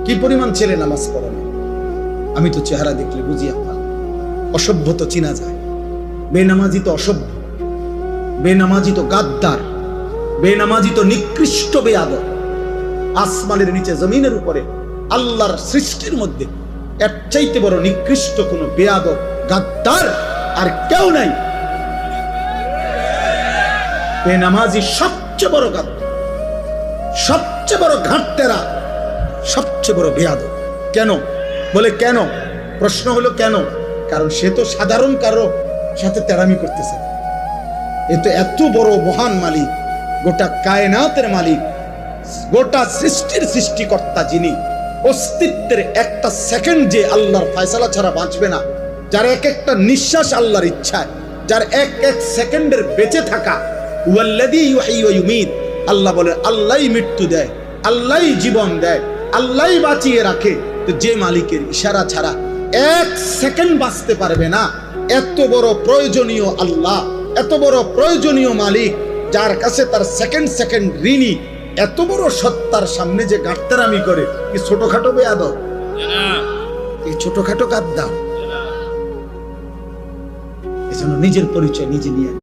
কি পরিমাণ ছেলে নামাজ পড়ে না। আমি তো চেহারা দেখলে বুঝি আপনার অসভ্য তো চিনা যায়। বেনামাজি তো অসভ্য, বেনামাজি তো গাদ্দার, বেনামাজি তো নিকৃষ্ট বেয়াদব। আসমানের নিচে জমিনের উপরে আল্লাহর সৃষ্টির মধ্যে এর চাইতে বড় নিকৃষ্ট কোনো বেয়াদব গাদ্দার আর কেউ নাই। বেনামাজি সবচেয়ে বড় গাদ্দার, সবচেয়ে বড় ঘাটতেরা, সবচেয়ে বড় বেয়াদব। কেন বলে কেন? প্রশ্ন হলো কেন? কারণ সে তো সাধারণ কারো সাথে তেরামি করতেছে। এ তো এত বড় মহান মালিক, গোটা কায়নাতের মালিক, গোটা সৃষ্টির সৃষ্টিকর্তা, যিনি অস্তিত্বের একটা সেকেন্ড যে আল্লাহর ফয়সালা ছাড়া বাঁচবে না, যার এক একটা নিঃশ্বাস আল্লাহর ইচ্ছায়, যার এক এক সেকেন্ডের বেঁচে থাকা, ওয়াল্লাযী ইউহয়ী ওয়া ইউমীত, আল্লাহ বলে আল্লাহই মৃত্যু দেয়, আল্লাহই জীবন দেয়, আল্লাহই বাঁচিয়ে রাখে। তো যে মালিকের ইশারা ছাড়া এক সেকেন্ড বাঁচতে পারবে না, এত বড় প্রয়োজনীয় আল্লাহ, এত বড় প্রয়োজনীয় মালিক, যার কাছে তার সেকেন্ড সেকেন্ড ঋণী, এত বড় সত্তার সামনে যে গাট্টারামি করে, কি ছোটখাটো বেয়াদব, কি ছোটখাটো গাদ্দার। এজন্য নিজের পরিচয় নিজে নিয়ে